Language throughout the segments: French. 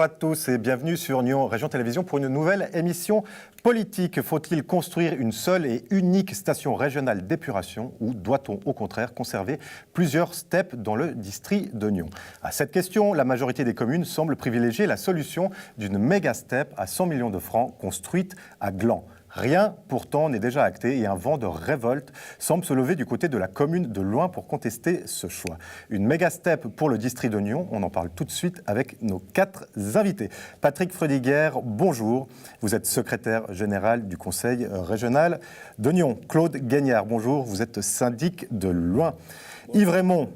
à tous et bienvenue sur Nyon Région Télévision pour une nouvelle émission politique. Faut-il construire une seule et unique station régionale d'épuration ou doit-on au contraire conserver plusieurs steps dans le district de Nyon? À cette question, la majorité des communes semble privilégier la solution d'une méga step à 100 millions de francs construite à Gland. Rien, pourtant, n'est déjà acté et un vent de révolte semble se lever du côté de la commune de Loing pour contester ce choix. Une méga step pour le district de Nyon, on en parle tout de suite avec nos 4 invités. Patrick Frödiger, bonjour. Vous êtes secrétaire général du conseil régional de Nyon. Claude Gagnard, bonjour. Vous êtes syndic de Loing. Yves Raymond,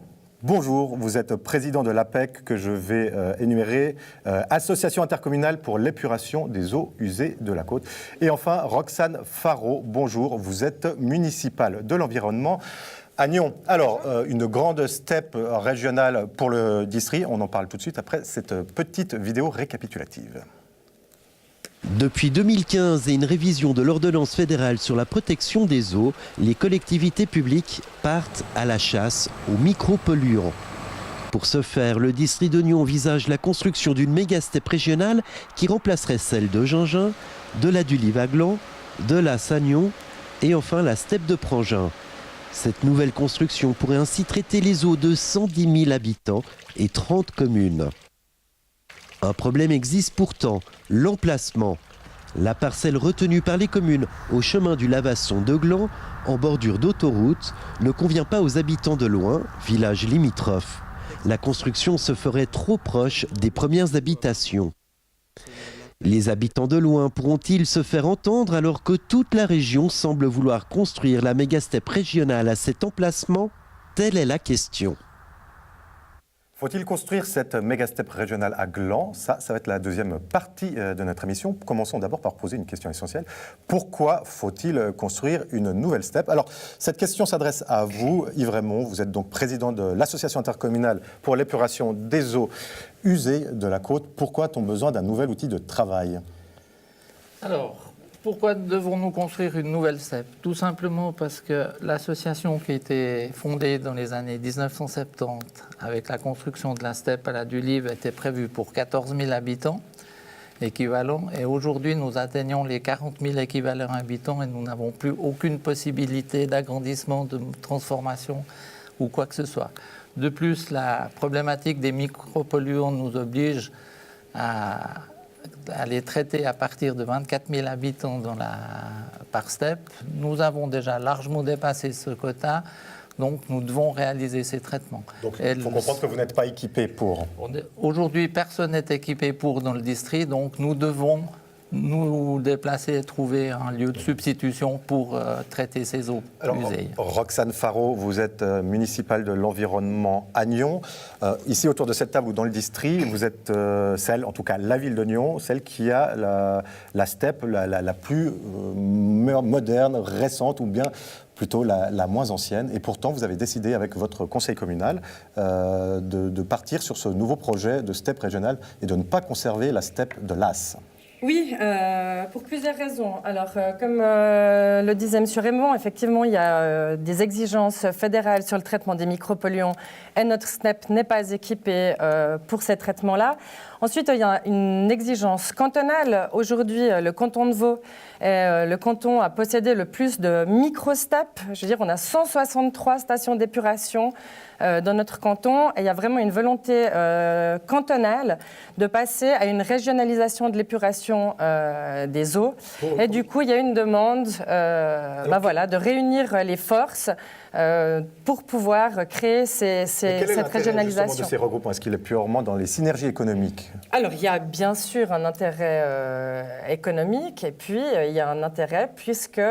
bonjour, vous êtes président de l'APEC que je vais énumérer, Association intercommunale pour l'épuration des eaux usées de la côte. Et enfin, Roxane Faro, bonjour, vous êtes municipale de l'environnement à Nyon. Alors, une grande step régionale pour le district, on en parle tout de suite après cette petite vidéo récapitulative. Depuis 2015 et une révision de l'ordonnance fédérale sur la protection des eaux, les collectivités publiques partent à la chasse aux micropolluants. Pour ce faire, le district de Nyon envisage la construction d'une méga step régionale qui remplacerait celle de Gingin, de la d'Ulive à Gland, de la Sagnon et enfin la steppe de Prangin. Cette nouvelle construction pourrait ainsi traiter les eaux de 110 000 habitants et 30 communes. Un problème existe pourtant, l'emplacement. La parcelle retenue par les communes au chemin du Lavasson de Gland, en bordure d'autoroute, ne convient pas aux habitants de Loing, village limitrophe. La construction se ferait trop proche des premières habitations. Les habitants de Loing pourront-ils se faire entendre alors que toute la région semble vouloir construire la mégastep régionale à cet emplacement? Telle est la question. Faut-il construire cette méga-step régionale à Gland? Ça va être la deuxième partie de notre émission. Commençons d'abord par poser une question essentielle. Pourquoi faut-il construire une nouvelle step? Alors, cette question s'adresse à vous, Yves Raymond. Vous êtes donc président de l'Association intercommunale pour l'épuration des eaux usées de la côte. Pourquoi a-t-on besoin d'un nouvel outil de travail? Alors, pourquoi devons-nous construire une nouvelle step? Tout simplement parce que l'association qui a été fondée dans les années 1970 avec la construction de la step à la d'Ulive était prévue pour 14 000 habitants équivalents. Et aujourd'hui, nous atteignons les 40 000 équivalents habitants et nous n'avons plus aucune possibilité d'agrandissement, de transformation ou quoi que ce soit. De plus, la problématique des micropolluants nous oblige à les traiter à partir de 24 000 habitants par step. Nous avons déjà largement dépassé ce quota, donc nous devons réaliser ces traitements. Donc il faut comprendre que vous n'êtes pas équipé pour. Aujourd'hui, personne n'est équipé pour dans le district, donc nous devons nous déplacer et trouver un lieu de substitution pour traiter ces eaux usées. Roxane Faro, vous êtes municipale de l'environnement à Nyon. Ici, autour de cette table ou dans le district, vous êtes celle, en tout cas la ville de Nyon, celle qui a la step la plus moderne, récente ou bien plutôt la moins ancienne. Et pourtant, vous avez décidé avec votre conseil communal de partir sur ce nouveau projet de step régionale et de ne pas conserver la step de l'As. Oui, pour plusieurs raisons. Alors, comme le disait M. Raymond, effectivement, il y a des exigences fédérales sur le traitement des micropolluants et notre SNEP n'est pas équipé pour ces traitements-là. Ensuite, il y a une exigence cantonale. Aujourd'hui, le canton de Vaud est le canton à posséder le plus de micro-STEP. Je veux dire, on a 163 stations d'épuration dans notre canton et il y a vraiment une volonté cantonale de passer à une régionalisation de l'épuration des eaux. Et du coup, il y a une demande de réunir les forces pour pouvoir créer cette régionalisation. De ces regroupements? Est-ce qu'il est purement dans les synergies économiques? Alors, il y a bien sûr un intérêt économique et puis il y a un intérêt puisque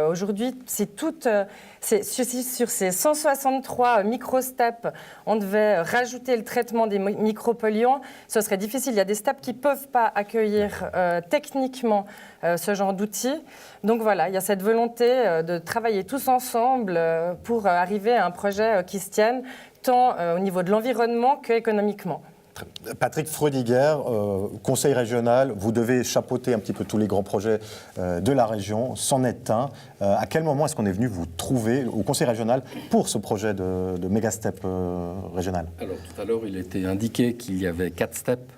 aujourd'hui, sur ces 163 micro-steps, on devait rajouter le traitement des micropolluants. Ce serait difficile. Il y a des steps qui ne peuvent pas accueillir techniquement ce genre d'outils. Donc voilà, il y a cette volonté de travailler tous ensemble pour arriver à un projet qui se tienne, tant au niveau de l'environnement qu'économiquement. Patrick Frödiger, conseil régional, vous devez chapeauter un petit peu tous les grands projets de la région, c'en est un. À quel moment est-ce qu'on est venu vous trouver au conseil régional pour ce projet de méga step régional? Alors tout à l'heure, il était indiqué qu'il y avait 4 steps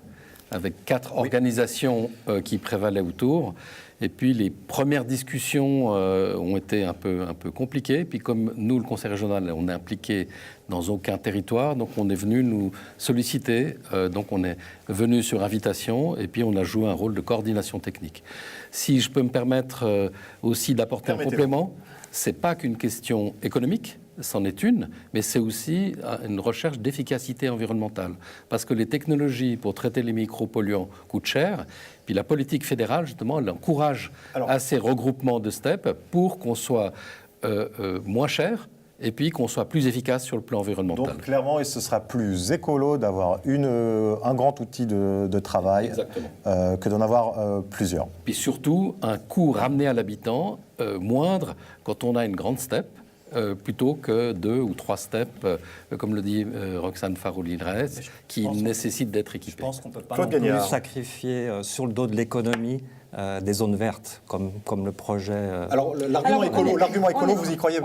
avec 4 organisations qui prévalaient autour. Et puis les premières discussions ont été un peu compliquées. Puis comme nous, le Conseil régional, on est impliqué dans aucun territoire, donc on est venu nous solliciter. Donc on est venu sur invitation et puis on a joué un rôle de coordination technique. Si je peux me permettre aussi d'apporter un complément, c'est pas qu'une question économique. C'en est une, mais c'est aussi une recherche d'efficacité environnementale. Parce que les technologies pour traiter les micropolluants coûtent cher, puis la politique fédérale, justement, elle encourage à ces regroupements de STEP pour qu'on soit moins cher et puis qu'on soit plus efficace sur le plan environnemental. Donc clairement, ce sera plus écolo d'avoir un grand outil de travail que d'en avoir plusieurs. Puis surtout, un coût ramené à l'habitant moindre quand on a une grande STEP, plutôt que 2 ou 3 steps, comme le dit Roxane Farou-Lidres, qui nécessitent d'être équipés. Je pense qu'on ne peut pas non plus sacrifier sur le dos de l'économie des zones vertes, comme le projet... Alors, l'argument écolo, vous y croyez?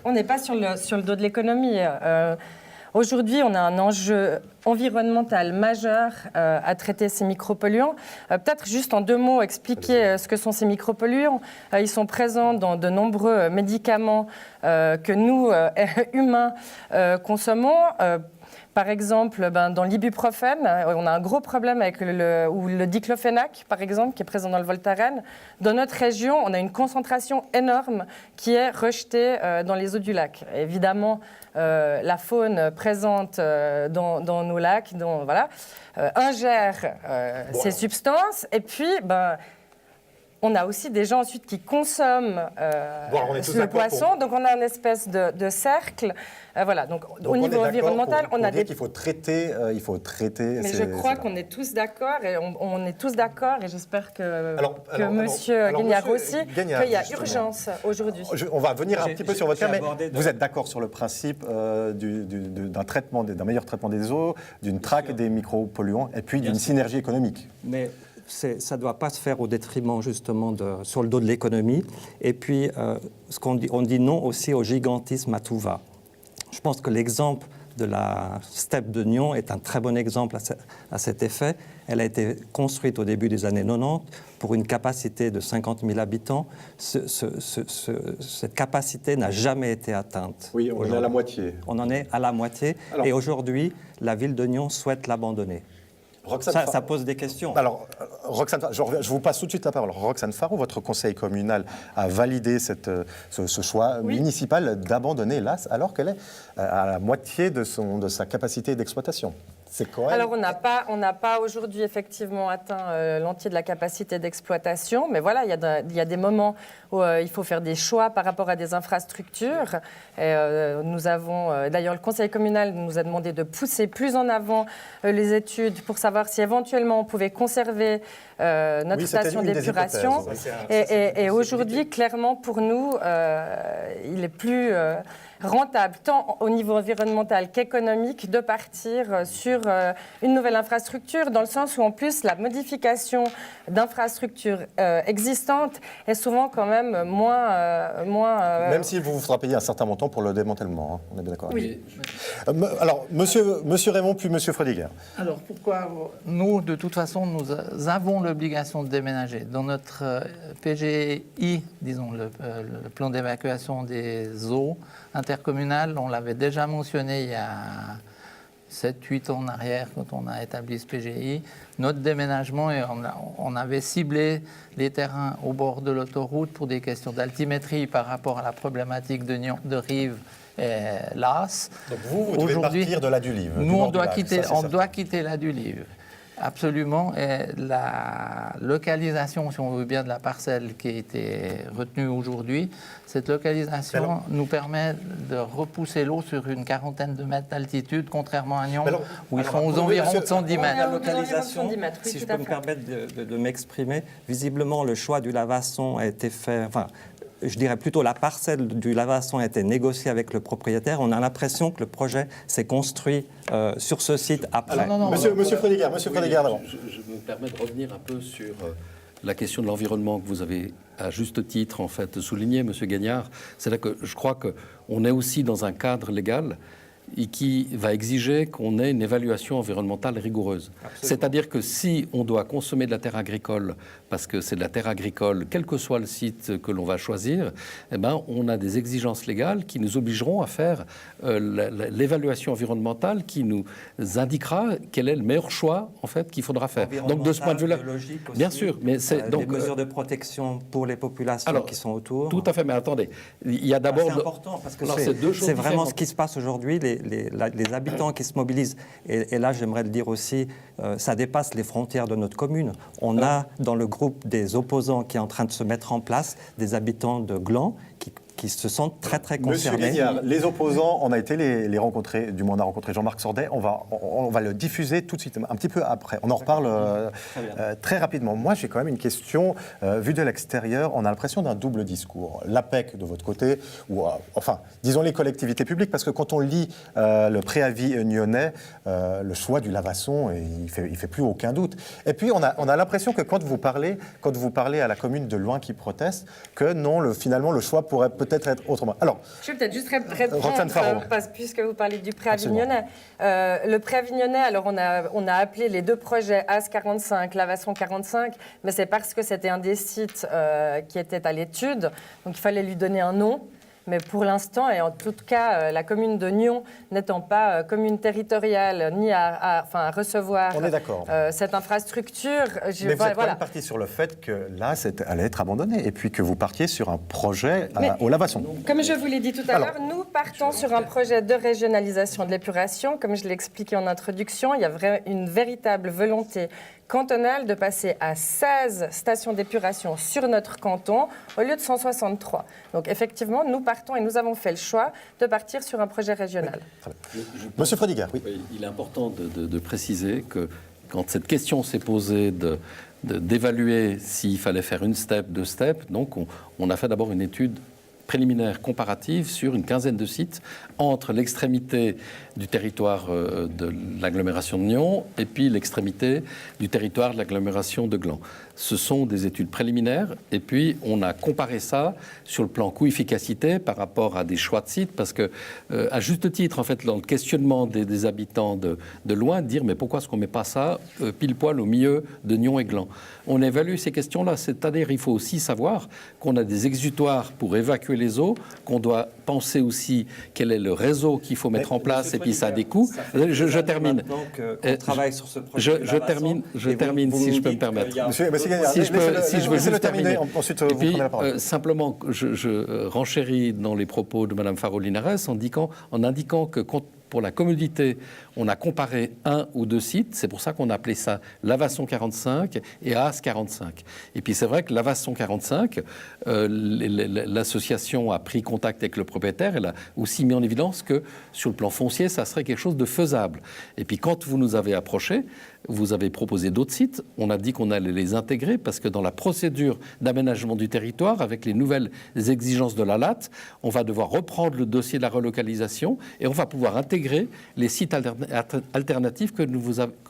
On n'est pas sur le dos de l'économie. Aujourd'hui, on a un enjeu environnemental majeur à traiter ces micropolluants. Peut-être juste en 2 mots expliquer ce que sont ces micropolluants. Ils sont présents dans de nombreux médicaments que nous, humains, consommons. Par exemple, dans l'ibuprofène, on a un gros problème avec le diclofénac, par exemple, qui est présent dans le Voltaren. Dans notre région, on a une concentration énorme qui est rejetée dans les eaux du lac. Évidemment, la faune présente dans nos lacs ingère ces substances. Et puis, on a aussi des gens ensuite qui consomment le poisson, donc on a une espèce de cercle. Donc au niveau environnemental, on a des... qu'il faut traiter. Mais je crois qu'on est tous d'accord, et on est tous d'accord, et j'espère que Monsieur Guignard aussi, qu'il y a urgence aujourd'hui. On va venir un petit peu sur votre cas, mais vous êtes d'accord sur le principe d'un meilleur traitement des eaux, d'une traque des micropolluants, et puis d'une synergie économique. Mais ça ne doit pas se faire au détriment, justement, sur le dos de l'économie. Et puis, on dit non aussi au gigantisme à tout va. Je pense que l'exemple de la steppe de Nyon est un très bon exemple à cet effet. Elle a été construite au début des années 90 pour une capacité de 50 000 habitants. Cette capacité n'a jamais été atteinte. Oui, on est à la moitié. On en est à la moitié. Alors, et aujourd'hui, la ville de Nyon souhaite l'abandonner. Ça pose des questions. Alors, Roxane, je vous passe tout de suite la parole. Roxane Farou, votre conseil communal a validé ce choix municipal d'abandonner l'AS alors qu'elle est à la moitié de sa capacité d'exploitation. C'est correct. Alors, on n'a pas aujourd'hui effectivement atteint l'entier de la capacité d'exploitation, mais voilà, il y a des moments où il faut faire des choix par rapport à des infrastructures. Et, nous avons, d'ailleurs, le conseil communal nous a demandé de pousser plus en avant les études pour savoir si éventuellement on pouvait conserver notre station d'épuration. Et aujourd'hui, clairement, pour nous, il est plus rentable, tant au niveau environnemental qu'économique, de partir sur une nouvelle infrastructure, dans le sens où, en plus, la modification d'infrastructures existantes est souvent quand même moins... Même s'il vous faudra payer un certain montant pour le démantèlement, on est bien d'accord. Oui. Alors, monsieur Raymond, puis monsieur Frödiger. Alors, pourquoi nous, de toute façon, nous avons l'obligation de déménager. Dans notre PGI, disons, le plan d'évacuation des eaux intercommunales, on l'avait déjà mentionné il y a 7-8 ans en arrière, quand on a établi ce PGI, notre déménagement, et on avait ciblé les terrains au bord de l'autoroute pour des questions d'altimétrie par rapport à la problématique de Rive et l'As. Donc vous devez partir de la Dulive. Nous, on doit quitter la Dulive. Absolument. Et la localisation, si on veut bien, de la parcelle qui a été retenue aujourd'hui, cette localisation nous permet de repousser l'eau sur une 40aine de mètres d'altitude, contrairement à Nyon, où ils sont aux environs de 110 mètres. La localisation, si je peux me permettre de m'exprimer, visiblement, le choix du Lavasson a été fait... je dirais plutôt la parcelle du Lavasson a été négociée avec le propriétaire. On a l'impression que le projet s'est construit sur ce site après. Alors, non, monsieur Frödiger, d'abord. Je me permets de revenir un peu sur la question de l'environnement que vous avez à juste titre en fait souligné, monsieur Gagnard. C'est là que je crois qu'on est aussi dans un cadre légal. et qui va exiger qu'on ait une évaluation environnementale rigoureuse. C'est-à-dire que si on doit consommer de la terre agricole, parce que c'est de la terre agricole, quel que soit le site que l'on va choisir, eh ben, on a des exigences légales qui nous obligeront à faire l'évaluation environnementale qui nous indiquera quel est le meilleur choix en fait, qu'il faudra faire. Donc de ce point de vue-là, bien sûr, mais c'est donc des mesures de protection pour les populations qui sont autour. Tout à fait, mais attendez, il y a d'abord... C'est important parce que c'est vraiment ce qui se passe aujourd'hui, les habitants qui se mobilisent. Et là, j'aimerais le dire aussi, ça dépasse les frontières de notre commune. On a dans le groupe des opposants qui est en train de se mettre en place des habitants de Gland qui se sentent très très concernés. Monsieur Guignard, les opposants, on a été les rencontrer, du moins on a rencontré Jean-Marc Sordet, on va le diffuser tout de suite, un petit peu après. On en reparle très rapidement. Moi, j'ai quand même une question, vue de l'extérieur, on a l'impression d'un double discours. L'APEC de votre côté, ou enfin, disons les collectivités publiques, parce que quand on lit le préavis nyonnais, le choix du Lavasson, il fait plus aucun doute. Et puis, on a l'impression que quand vous parlez à la commune de Loing qui proteste, que non, finalement, le choix pourrait peut-être être autrement. Alors, je vais peut-être juste répondre, puisque vous parlez du préavis nyonnais. Le préavis nyonnais, alors on a appelé les deux projets AS 45, Lavasson 45, mais c'est parce que c'était un des sites qui était à l'étude, donc il fallait lui donner un nom. Mais pour l'instant, et en tout cas, la commune de Nyon n'étant pas commune territoriale ni à recevoir cette infrastructure... Mais vous êtes quand même parti sur le fait que là, allait être abandonné et puis que vous partiez sur un projet au Lavasson. Comme je vous l'ai dit tout à l'heure, nous partons sur un projet de régionalisation de l'épuration. Comme je l'ai expliqué en introduction, il y a une véritable volonté cantonale de passer à 16 stations d'épuration sur notre canton au lieu de 163. Donc effectivement, nous partons et nous avons fait le choix de partir sur un projet régional. Monsieur Frediger, oui. Il est important de préciser que quand cette question s'est posée d'évaluer s'il fallait faire une step, deux steps, donc on a fait d'abord une étude préliminaire comparative sur une quinzaine de sites entre l'extrémité du territoire de l'agglomération de Nyon et puis l'extrémité du territoire de l'agglomération de Gland. Ce sont des études préliminaires et puis on a comparé ça sur le plan coût-efficacité par rapport à des choix de sites parce que, à juste titre, en fait, dans le questionnement des habitants de Loing, dire mais pourquoi est-ce qu'on ne met pas ça pile poil au milieu de Nyon et Gland? On évalue ces questions-là, c'est-à-dire il faut aussi savoir qu'on a des exutoires pour évacuer les eaux, qu'on doit penser aussi quel est le réseau qu'il faut mettre en place et puis ça a des coûts. Je termine. On travaille sur ce projet. Je termine si je peux me permettre. Si je veux juste terminer. Ensuite, et puis, simplement, je renchéris dans les propos de Mme Faro-Linares en indiquant que pour la commodité, on a comparé un ou deux sites. C'est pour ça qu'on a appelé ça Lavasson 45 et AS 45. Et puis c'est vrai que Lavasson 45, l'association a pris contact avec le propriétaire. Elle a aussi mis en évidence que sur le plan foncier, ça serait quelque chose de faisable. Et puis quand vous nous avez approchés, vous avez proposé d'autres sites. On a dit qu'on allait les intégrer parce que dans la procédure d'aménagement du territoire, avec les nouvelles exigences de la LAT, on va devoir reprendre le dossier de la relocalisation et on va pouvoir intégrer les sites alternatifs que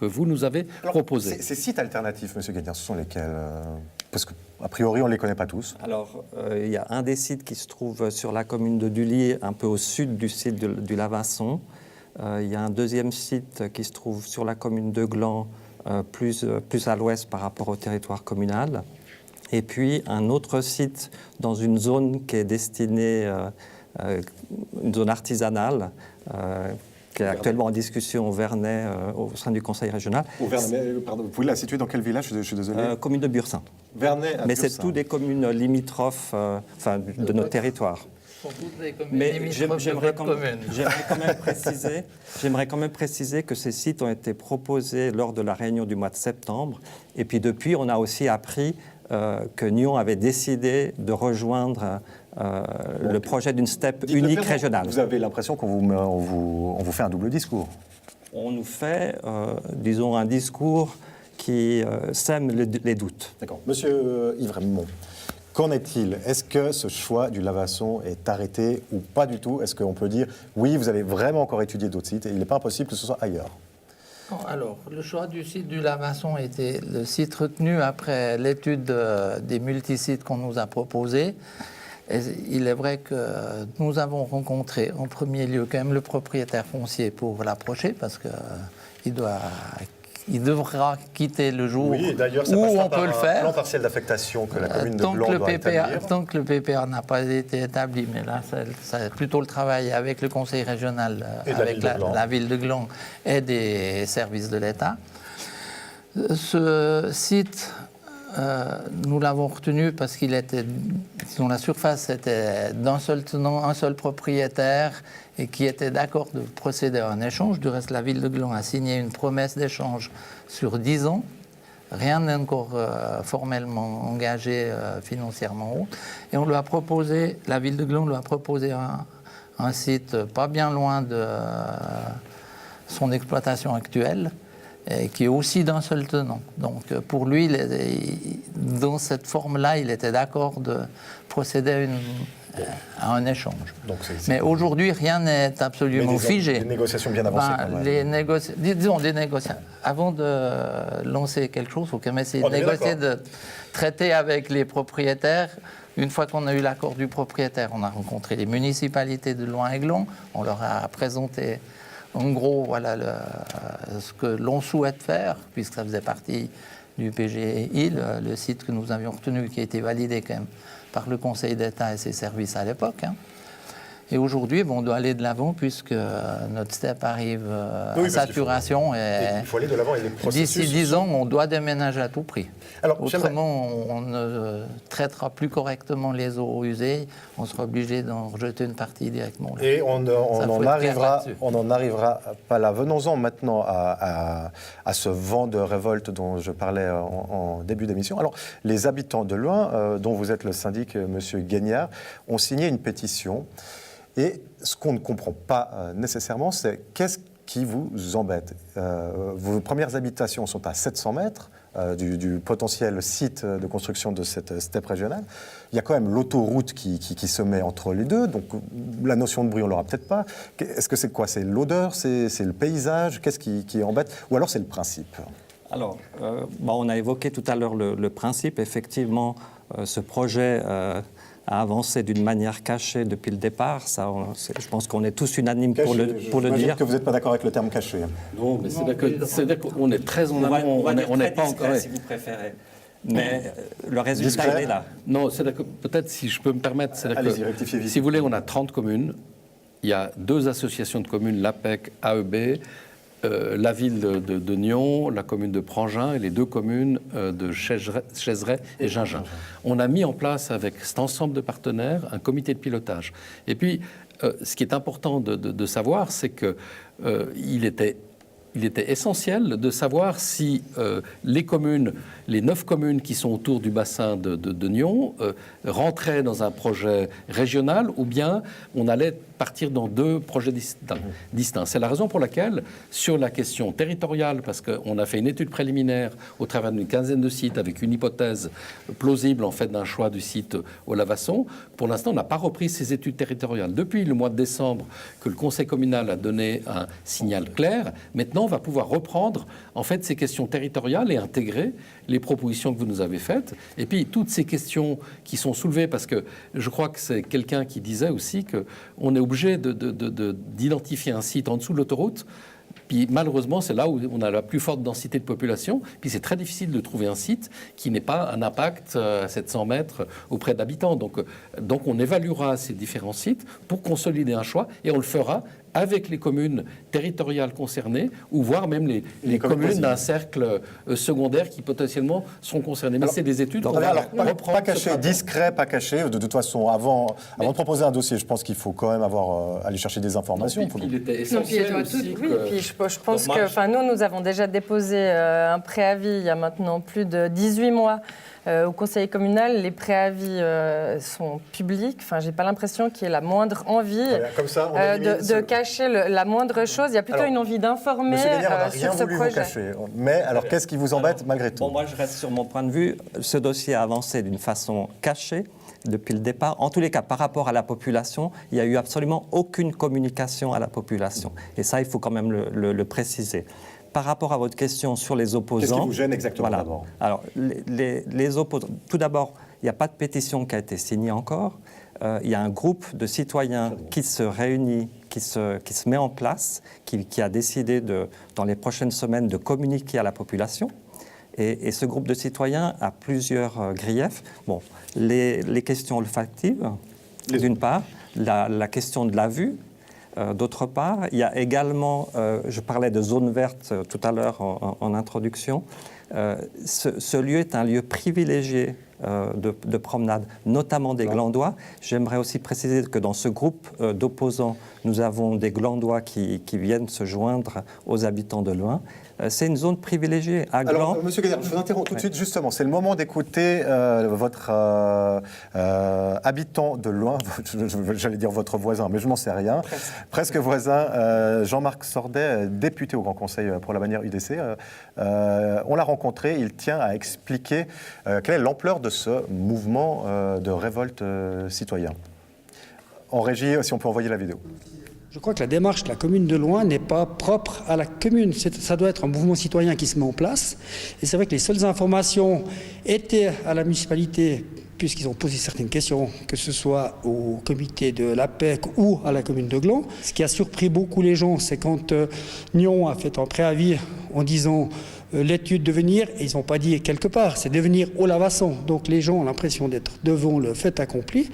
vous nous avez proposés. Ces sites alternatifs, M. Guignard, ce sont lesquels? Parce qu'a priori, on ne les connaît pas tous. Alors, il y a un des sites qui se trouve sur la commune de Dully, un peu au sud du site du Lavasson. Il y a un deuxième site qui se trouve sur la commune de Gland, plus à l'ouest par rapport au territoire communal. Et puis un autre site dans une zone qui est destinée, une zone artisanale, qui est actuellement en discussion au Vernet, au sein du conseil régional. Au Vernet, pardon, vous pouvez la situer dans quel village? Je suis désolé. Commune de Bursin. Vernet à Mais Bursin. c'est tous des communes limitrophes de notre territoire. Mais j'aimerais quand même préciser que ces sites ont été proposés lors de la réunion du mois de septembre. Et puis depuis, on a aussi appris que Nyon avait décidé de rejoindre le projet d'une step unique régionale. Vous avez l'impression qu'on vous fait un double discours? On nous fait, disons, un discours qui sème les doutes. D'accord. Monsieur Yves Raymond, qu'en est-il? Est-ce que ce choix du Lavasson est arrêté ou pas du tout? Est-ce qu'on peut dire, oui, vous avez vraiment encore étudié d'autres sites et il n'est pas impossible que ce soit ailleurs? Alors, le choix du site du Lavasson était le site retenu après l'étude des multisites qu'on nous a proposés. Et il est vrai que nous avons rencontré en premier lieu quand même le propriétaire foncier pour l'approcher, parce qu'il devra quitter le jour Oui, d'ailleurs, ça où passera on par peut le un faire. plan partiel d'affectation que la commune de Tant Gland que le doit établir. Tant que le PPA n'a pas été établi, mais là, c'est plutôt le travail avec le conseil régional, Et de la avec ville de Gland. la ville de Gland et des services de l'État. Ce site, nous l'avons retenu parce qu'il était, dont la surface était d'un seul tenant, un seul propriétaire, et qui était d'accord de procéder à un échange. Du reste, la ville de Gland a signé une promesse d'échange sur 10 ans. Rien n'est encore formellement engagé financièrement. Et on lui a proposé, la ville de Gland lui a proposé un site pas bien loin de son exploitation actuelle, et qui est aussi d'un seul tenant. Donc pour lui, dans cette forme-là, il était d'accord de procéder à un échange. Donc, Mais aujourd'hui, rien n'est absolument figé. Des négociations bien avancées quand même. Disons des négociations. Avant de lancer quelque chose, il faut quand même essayer On de est négocier, d'accord. de traiter avec les propriétaires. Une fois qu'on a eu l'accord du propriétaire, on a rencontré les municipalités de Loing et Gland. On leur a présenté en gros voilà, ce que l'on souhaite faire, puisque ça faisait partie du PGI, le site que nous avions retenu, qui a été validé quand même par le Conseil d'État et ses services à l'époque. Et aujourd'hui, on doit aller de l'avant, puisque notre STEP arrive à saturation. Il faut aller de l'avant et les processus. D'ici 10 ans, on doit déménager à tout prix. Alors, autrement, on ne traitera plus correctement les eaux usées. On sera obligé d'en rejeter une partie directement. Et on n'en arrivera pas là. Venons-en maintenant à ce vent de révolte dont je parlais en début d'émission. Alors, les habitants de Loing, dont vous êtes le syndic, Monsieur Guignard, ont signé une pétition. Et ce qu'on ne comprend pas nécessairement, c'est qu'est-ce qui vous embête. Vos premières habitations sont à 700 mètres du potentiel site de construction de cette STEP régionale. Il y a quand même l'autoroute qui se met entre les deux, donc la notion de bruit, on ne l'aura peut-être pas. Est-ce que c'est quoi? C'est l'odeur? C'est le paysage? Qu'est-ce qui embête? Ou alors c'est le principe? Alors, on a évoqué tout à l'heure le principe. Effectivement, ce projet a avancé d'une manière cachée depuis le départ. Ça, je pense qu'on est tous unanimes pour le dire. Que vous n'êtes pas d'accord avec le terme caché. Non, mais c'est-à-dire qu'on est très en amont. On n'est pas encore, si vous préférez. Mais le résultat, il est là. Non, c'est-à-dire que peut-être, si je peux me permettre, allez-y, rectifiez vite. Si vous voulez, on a 30 communes. Il y a 2 associations de communes, l'APEC, AEB, la ville de Nyon, la commune de Prangin et les 2 communes de Chaiseray et Gingin. On a mis en place avec cet ensemble de partenaires un comité de pilotage. Et puis, ce qui est important de savoir, c'est qu'il était essentiel de savoir si les communes, les 9 communes qui sont autour du bassin de Nyon rentraient dans un projet régional ou bien on allait partir dans 2 projets distincts. C'est la raison pour laquelle, sur la question territoriale, parce qu'on a fait une étude préliminaire au travers d'une quinzaine de sites avec une hypothèse plausible en fait d'un choix du site au Lavasson, pour l'instant on n'a pas repris ces études territoriales. Depuis le mois de décembre que le conseil communal a donné un signal clair, maintenant on va pouvoir reprendre en fait ces questions territoriales et intégrer les propositions que vous nous avez faites. Et puis toutes ces questions qui sont soulevées, parce que je crois que c'est quelqu'un qui disait aussi qu'on est obligé d'identifier un site en dessous de l'autoroute. Puis malheureusement, c'est là où on a la plus forte densité de population. Puis c'est très difficile de trouver un site qui n'ait pas un impact à 700 mètres auprès d'habitants. Donc on évaluera ces différents sites pour consolider un choix et on le fera avec les communes territoriales concernées ou voire même les communes d'un cercle secondaire qui potentiellement seront concernées. Mais c'est des études qu'on va reprendre. Pas caché, discret, pas caché. De toute façon, avant de proposer un dossier, je pense qu'il faut quand même aller chercher des informations. Il était essentiel aussi je pense que nous avons déjà déposé un préavis il y a maintenant plus de 18 mois au conseil communal. Les préavis sont publics. Enfin, j'ai pas l'impression qu'il y ait la moindre envie de cacher la moindre chose. Il y a plutôt une envie d'informer sur ce projet. Cacher. Mais alors, qu'est-ce qui vous embête malgré tout? Moi, je reste sur mon point de vue. Ce dossier a avancé d'une façon cachée depuis le départ. En tous les cas, par rapport à la population, il n'y a eu absolument aucune communication à la population. Et ça, il faut quand même le préciser. Par rapport à votre question sur les opposants... Qu'est-ce qui vous gêne exactement d'abord? Alors, les opposants... Tout d'abord, il n'y a pas de pétition qui a été signée encore. il y a un groupe de citoyens qui se réunit, qui se met en place, qui a décidé dans les prochaines semaines de communiquer à la population. Et ce groupe de citoyens a plusieurs griefs. Bon, les questions olfactives, d'une part, la question de la vue. D'autre part, il y a également, je parlais de zone verte tout à l'heure en introduction, ce lieu est un lieu privilégié de promenade, notamment des Glandois. J'aimerais aussi préciser que dans ce groupe d'opposants, nous avons des Glandois qui viennent se joindre aux habitants de Loing. C'est une zone privilégiée. À Gland... Alors, Monsieur Guédère, je vous interromps tout de suite, justement. C'est le moment d'écouter votre habitant de Loing, j'allais dire votre voisin, mais je n'en sais rien, presque voisin, Jean-Marc Sordet, député au Grand Conseil pour la bannière UDC. On l'a rencontré, il tient à expliquer quelle est l'ampleur de ce mouvement de révolte citoyen. En régie, si on peut envoyer la vidéo. Je crois que la démarche de la commune de Loing n'est pas propre à la commune. Ça doit être un mouvement citoyen qui se met en place. Et c'est vrai que les seules informations étaient à la municipalité, puisqu'ils ont posé certaines questions, que ce soit au comité de l'APEC ou à la commune de Gland. Ce qui a surpris beaucoup les gens, c'est quand Nyon a fait un préavis en disant l'étude de venir, et ils n'ont pas dit quelque part, c'est de venir au Lavasson. Donc les gens ont l'impression d'être devant le fait accompli.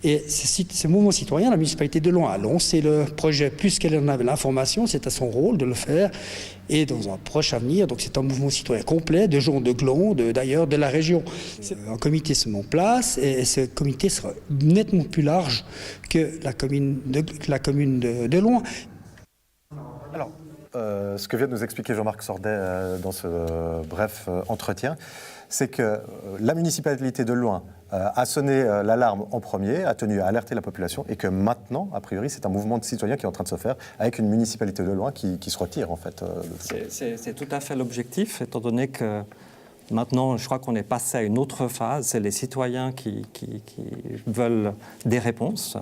Et ce mouvement citoyen, la municipalité de Loing a lancé le projet plus qu'elle en avait l'information, c'est à son rôle de le faire. Et dans un proche avenir, donc c'est un mouvement citoyen complet de gens de Gland, d'ailleurs de la région. Un comité se met en place et ce comité sera nettement plus large que la commune de Loing. Alors, ce que vient de nous expliquer Jean-Marc Sordet dans ce bref entretien, c'est que la municipalité de Loing a sonné l'alarme en premier, a tenu à alerter la population et que maintenant, a priori, c'est un mouvement de citoyens qui est en train de se faire avec une municipalité de Loing qui se retire en fait. C'est tout à fait l'objectif, étant donné que maintenant, je crois qu'on est passé à une autre phase, c'est les citoyens qui veulent des réponses.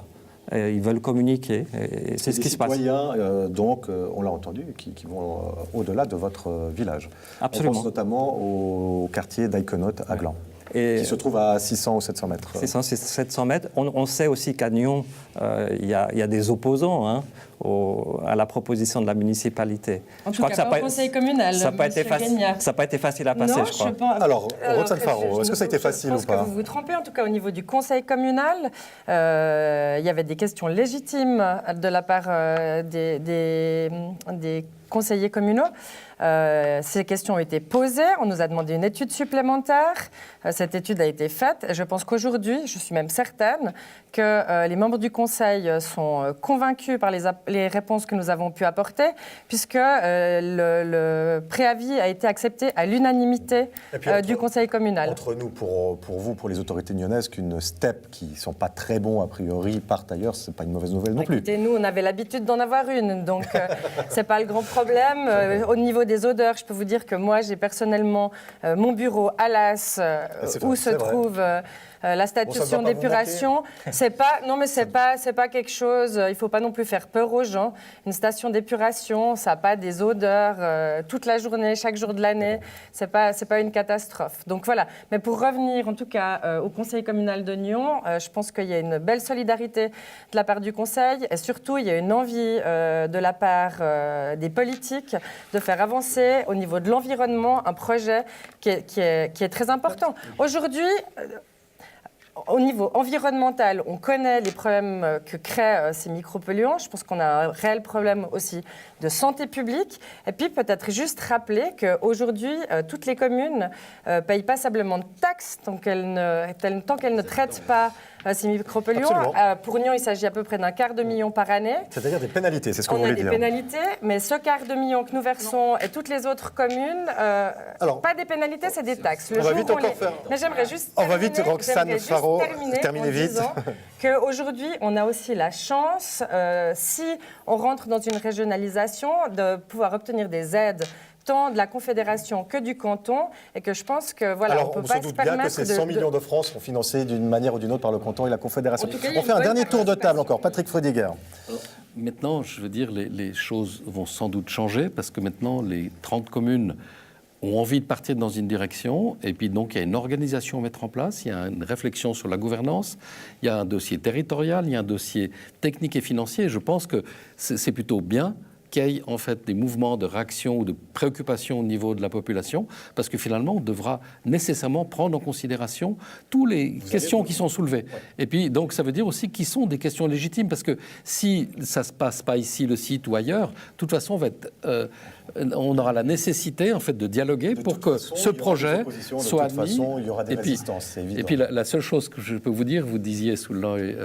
Ils veulent communiquer, et c'est ce qui se passe. Les citoyens, donc, on l'a entendu, qui vont au-delà de votre village. Absolument. On pense notamment au quartier d'Aïkonote à Gland, qui se trouve à 600 ou 700 mètres. 700 mètres. On sait aussi qu'à Nyon, il y a des opposants à la proposition de la municipalité. En tout cas, pas au conseil communal. Ça n'a pas été facile à passer, je crois. Alors, Roxane Faro, est-ce que ça a été facile ou pas ? Je pense que vous vous trompez. En tout cas, au niveau du conseil communal, il y avait des questions légitimes de la part des conseillers communaux. Ces questions ont été posées. On nous a demandé une étude supplémentaire. Cette étude a été faite. Et je pense qu'aujourd'hui, je suis même certaine que les membres du Conseil sont convaincus par les réponses que nous avons pu apporter, puisque le préavis a été accepté à l'unanimité du Conseil communal. Entre nous, pour vous, pour les autorités nyonnaises, qu'une STEP qui ne sont pas très bons a priori partent ailleurs, ce n'est pas une mauvaise nouvelle non plus. Écoutez, nous, on avait l'habitude d'en avoir une, donc ce n'est pas le grand problème. Au niveau des odeurs, je peux vous dire que moi, j'ai personnellement mon bureau à Las, où se trouve la station d'épuration. C'est pas quelque chose. Il faut pas non plus faire peur aux gens. Une station d'épuration, ça n'a pas des odeurs toute la journée, chaque jour de l'année. C'est pas une catastrophe. Donc voilà. Mais pour revenir, en tout cas, au Conseil communal de Nyon, je pense qu'il y a une belle solidarité de la part du Conseil, et surtout il y a une envie de la part des politiques de faire avancer au niveau de l'environnement un projet qui est très important. Aujourd'hui, au niveau environnemental, on connaît les problèmes que créent ces micropolluants. Je pense qu'on a un réel problème aussi de santé publique. Et puis peut-être juste rappeler qu'aujourd'hui, toutes les communes ne payent pas simplement de taxes tant qu'elles ne traitent pas ces micropolluants. Pour Nyon, il s'agit à peu près d'un $250 000 par année. C'est-à-dire des pénalités, c'est ce que vous voulez dire. On a des pénalités, mais ce $250 000 que nous versons et toutes les autres communes, pas des pénalités, c'est des taxes. On va vite encore faire. Mais j'aimerais juste on va vite, Roxane Faro, terminer vite. Qu'aujourd'hui, on a aussi la chance, si on rentre dans une régionalisation, de pouvoir obtenir des aides tant de la Confédération que du canton, et que je pense que voilà, alors, on peut pas se permettre bien que ces 100 millions de francs seront financés d'une manière ou d'une autre par le canton et la Confédération. En tout cas, on fait un dernier tour de table encore. Patrick Freudiger. Maintenant, je veux dire, les choses vont sans doute changer parce que maintenant, les 30 communes ont envie de partir dans une direction, et puis donc il y a une organisation à mettre en place, il y a une réflexion sur la gouvernance, il y a un dossier territorial, il y a un dossier technique et financier. Et je pense que c'est plutôt bien qu'il y ait en fait des mouvements de réaction ou de préoccupation au niveau de la population, parce que finalement, on devra nécessairement prendre en considération toutes les questions qui sont soulevées. Ouais. Et puis, donc, ça veut dire aussi qu'ils sont des questions légitimes, parce que si ça ne se passe pas ici, le site ou ailleurs, de toute façon, on aura la nécessité en fait de dialoguer pour que ce projet soit admis. Il y aura des résistances, c'est évident. Et puis la seule chose que je peux vous dire, vous disiez sous le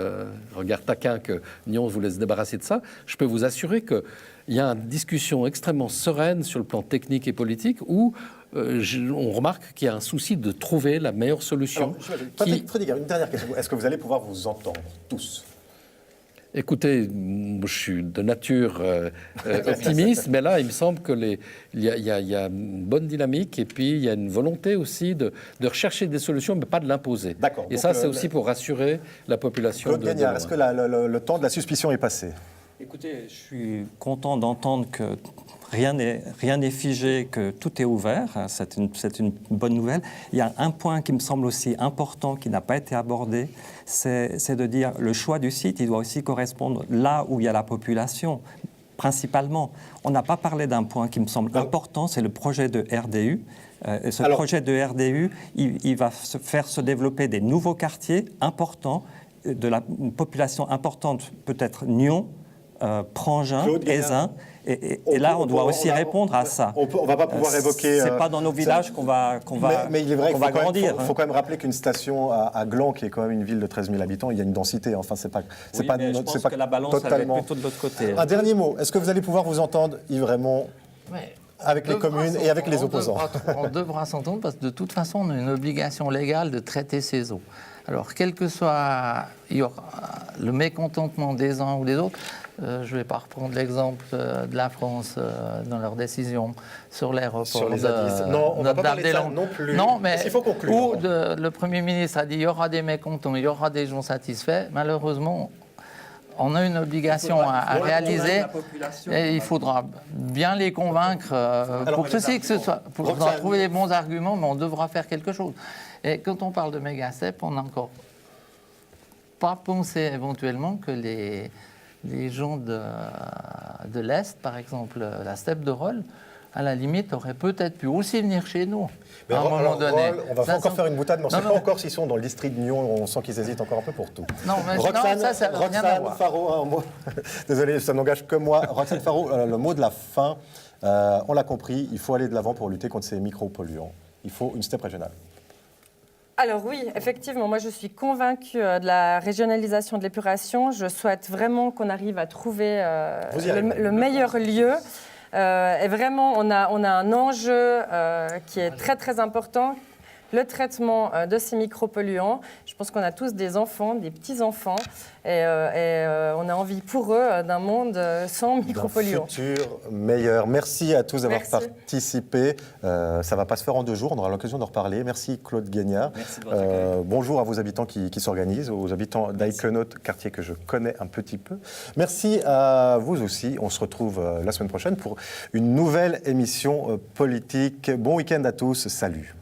regard taquin que Nyon voulait se débarrasser de ça, je peux vous assurer que il y a une discussion extrêmement sereine sur le plan technique et politique où on remarque qu'il y a un souci de trouver la meilleure solution. Patrick Frediger, une dernière question. Est-ce que vous allez pouvoir vous entendre tous ? Écoutez, je suis de nature optimiste, mais là, il me semble qu'il y a une bonne dynamique et puis il y a une volonté aussi de rechercher des solutions, mais pas de l'imposer. D'accord. Et ça, c'est aussi pour rassurer la population. Claude Gagnard, est-ce que le temps de la suspicion est passé ? Écoutez, je suis content d'entendre que rien n'est figé, que tout est ouvert. C'est une bonne nouvelle. Il y a un point qui me semble aussi important, qui n'a pas été abordé, c'est de dire le choix du site, il doit aussi correspondre là où il y a la population, principalement. On n'a pas parlé d'un point qui me semble important, c'est le projet de RDU. Et ce projet de RDU, il va faire se développer des nouveaux quartiers importants, une population importante, peut-être Nyon, Prangin, Aisin, et là on doit aussi répondre à ça. On ne va pas pouvoir évoquer... C'est pas dans nos villages qu'on va mais il est vrai qu'il va grandir. Il faut quand même rappeler qu'une station à Gland, qui est quand même une ville de 13 000 habitants, il y a une densité. Enfin, c'est pas je pense que la balance totalement... elle est plutôt de l'autre côté. Un dernier mot. Est-ce que vous allez pouvoir vous entendre, Yves Raymond, avec les communes et avec les opposants? On devra s'entendre parce que de toute façon, on a une obligation légale de traiter ces eaux. Alors, quel que soit le mécontentement des uns ou des autres, je ne vais pas reprendre l'exemple de la France dans leur décision sur l'aéroport sur les Zadis. Non, on ne va pas parler de ça non plus. Non, mais il faut conclure. Où le Premier ministre a dit il y aura des mécontents, il y aura des gens satisfaits. Malheureusement, on a une obligation à réaliser et il faudra bien les convaincre pour ceci que ce soit. Il faudra trouver les bons arguments, mais on devra faire quelque chose. Et quand on parle de méga-step, on n'a encore pas pensé éventuellement que les gens de l'Est, par exemple la steppe de Rolle, à la limite, auraient peut-être pu aussi venir chez nous. Mais à un moment donné. On va encore faire une boutade, mais on ne sait pas encore s'ils sont dans le district de Nyon. On sent qu'ils hésitent encore un peu pour tout. Non, mais Roxane, ça n'a rien à voir. Faro, un mot. Désolé, ça n'engage que moi. Roxane Faro, le mot de la fin, on l'a compris, il faut aller de l'avant pour lutter contre ces micro-polluants. Il faut une steppe régionale. Alors oui, effectivement, moi je suis convaincue de la régionalisation de l'épuration. Je souhaite vraiment qu'on arrive à trouver le meilleur lieu. Et vraiment, on a un enjeu qui est très très important. Le traitement de ces micropolluants. Je pense qu'on a tous des enfants, des petits-enfants, et on a envie pour eux d'un monde sans micropolluants. Un futur meilleur. Merci à tous d'avoir participé. Ça ne va pas se faire en 2 jours, on aura l'occasion d'en reparler. Merci Claude Gagnard. Merci de votre accueil. Bonjour à vos habitants qui s'organisent, aux habitants d'Aïkenot, quartier que je connais un petit peu. Merci à vous aussi. On se retrouve la semaine prochaine pour une nouvelle émission politique. Bon week-end à tous. Salut.